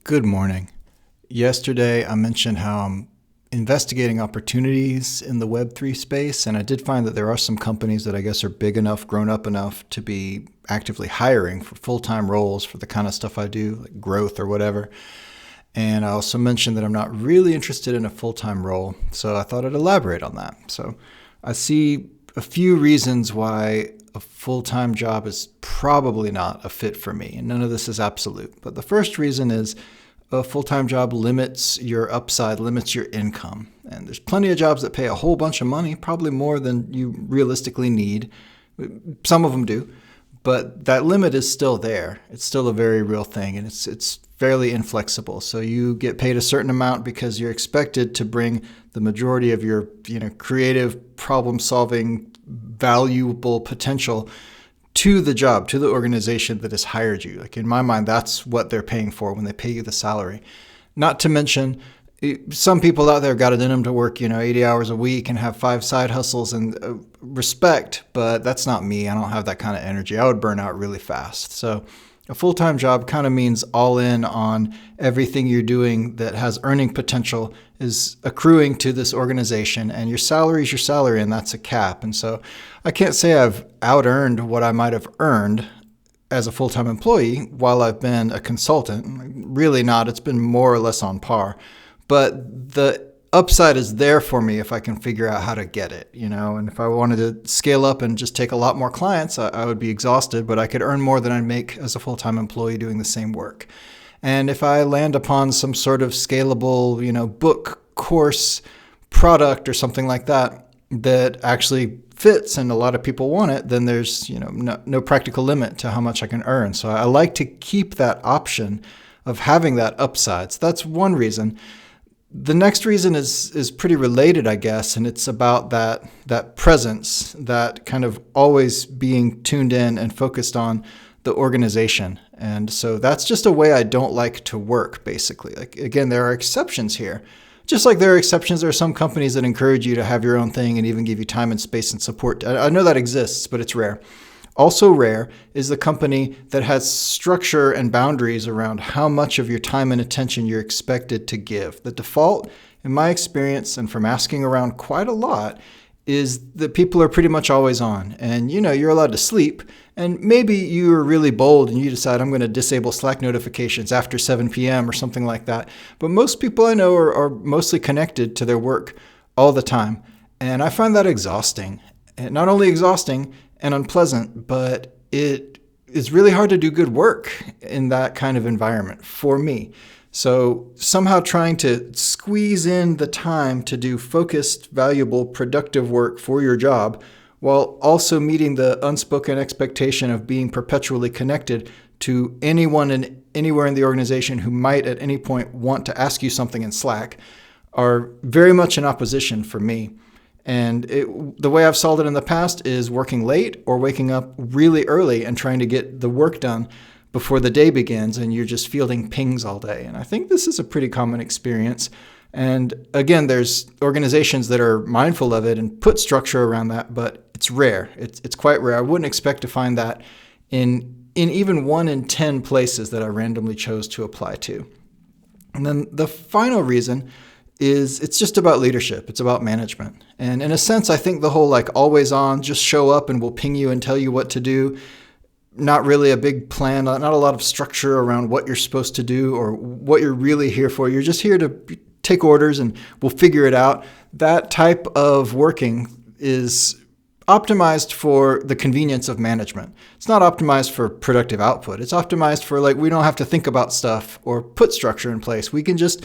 Good morning. Yesterday, I mentioned how I'm investigating opportunities in the Web3 space, and I did find that there are some companies that I guess are big enough, grown up enough to be actively hiring for full-time roles for the kind of stuff I do, like growth or whatever. And I also mentioned that I'm not really interested in a full-time role, so I thought I'd elaborate on that. So I see a few reasons why a full-time job is probably not a fit for me, and none of this is absolute. But the first reason is a full-time job limits your upside, limits your income. And there's plenty of jobs that pay a whole bunch of money, probably more than you realistically need. Some of them do, but that limit is still there. It's still a very real thing, and it's fairly inflexible. So you get paid a certain amount because you're expected to bring the majority of your, creative, problem-solving, valuable potential to the job, to the organization that has hired you. Like in my mind, that's what they're paying for when they pay you the salary. Not to mention, some people out there got it in them to work, 80 hours a week and have 5 side hustles and respect, but that's not me. I don't have that kind of energy. I would burn out really fast. So a full-time job kind of means all in on everything you're doing that has earning potential is accruing to this organization, and your salary is your salary, and that's a cap. And so I can't say I've out-earned what I might have earned as a full-time employee while I've been a consultant. Really not. It's been more or less on par. But the upside is there for me if I can figure out how to get it, and if I wanted to scale up and just take a lot more clients, I would be exhausted, but I could earn more than I make as a full-time employee doing the same work. And if I land upon some sort of scalable, book, course, product or something like that that actually fits and a lot of people want it, then there's, no practical limit to how much I can earn. So I like to keep that option of having that upside. So that's one reason. The next reason is pretty related, I guess, and it's about that presence, that kind of always being tuned in and focused on the organization. And so that's just a way I don't like to work, basically. Like, again, there are exceptions here. Just like there are exceptions, there are some companies that encourage you to have your own thing and even give you time and space and support. I know that exists, but it's rare. Also rare is the company that has structure and boundaries around how much of your time and attention you're expected to give. The default, in my experience, and from asking around quite a lot, is that people are pretty much always on. And you're allowed to sleep, and maybe you're really bold and you decide I'm going to disable Slack notifications after 7 p.m. or something like that. But most people I know are mostly connected to their work all the time. And I find that exhausting. And not only exhausting and unpleasant, but it is really hard to do good work in that kind of environment for me. So somehow trying to squeeze in the time to do focused, valuable, productive work for your job while also meeting the unspoken expectation of being perpetually connected to anyone and anywhere in the organization who might at any point want to ask you something in Slack are very much in opposition for me. And the way I've solved it in the past is working late or waking up really early and trying to get the work done before the day begins, and you're just fielding pings all day. And I think this is a pretty common experience. And again, there's organizations that are mindful of it and put structure around that, but it's rare. It's quite rare. I wouldn't expect to find that in even 1 in 10 places that I randomly chose to apply to. And then the final reason is it's just about leadership. It's about management. And in a sense, I think the whole always on, just show up and we'll ping you and tell you what to do, not really a big plan, not a lot of structure around what you're supposed to do or what you're really here for. You're just here to take orders and we'll figure it out. That type of working is optimized for the convenience of management. It's not optimized for productive output. It's optimized for we don't have to think about stuff or put structure in place. We can just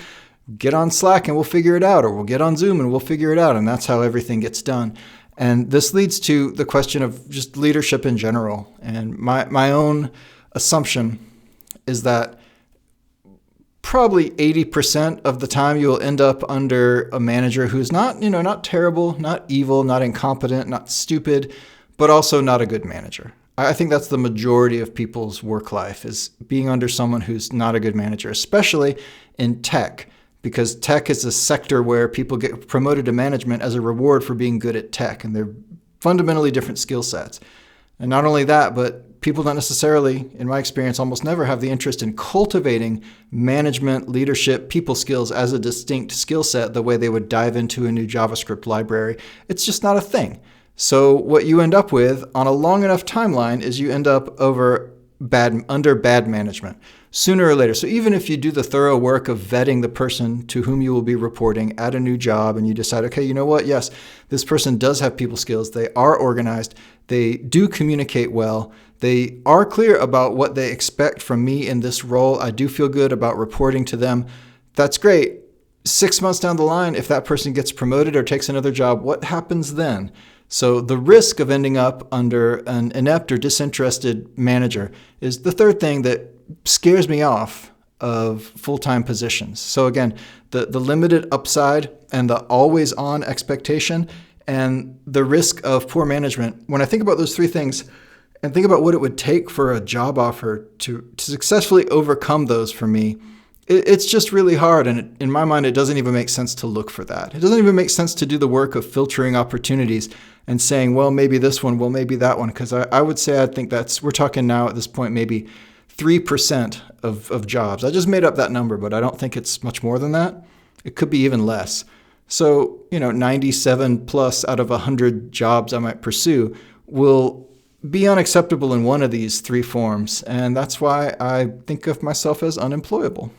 get on Slack and we'll figure it out, or we'll get on Zoom and we'll figure it out. And that's how everything gets done. And this leads to the question of just leadership in general. And my own assumption is that probably 80% of the time you'll end up under a manager who's not terrible, not evil, not incompetent, not stupid, but also not a good manager. I think that's the majority of people's work life, is being under someone who's not a good manager, especially in tech. Because tech is a sector where people get promoted to management as a reward for being good at tech, and they're fundamentally different skill sets. And not only that, but people don't necessarily, in my experience, almost never have the interest in cultivating management, leadership, people skills as a distinct skill set the way they would dive into a new JavaScript library. It's just not a thing. So what you end up with on a long enough timeline is you end up under bad management sooner or later. So even if you do the thorough work of vetting the person to whom you will be reporting at a new job and you decide, okay, you know what? Yes, this person does have people skills. They are organized. They do communicate well. They are clear about what they expect from me in this role. I do feel good about reporting to them. That's great. 6 months down the line, if that person gets promoted or takes another job, what happens then? So the risk of ending up under an inept or disinterested manager is the third thing that scares me off of full-time positions. So again, the limited upside and the always-on expectation and the risk of poor management. When I think about those three things and think about what it would take for a job offer to successfully overcome those for me, it's just really hard. And in my mind, it doesn't even make sense to look for that. It doesn't even make sense to do the work of filtering opportunities and saying, well, maybe this one, well, maybe that one. Because I would say I think we're talking now at this point, maybe 3% of jobs. I just made up that number, but I don't think it's much more than that. It could be even less. So, 97 plus out of 100 jobs I might pursue will be unacceptable in one of these three forms. And that's why I think of myself as unemployable.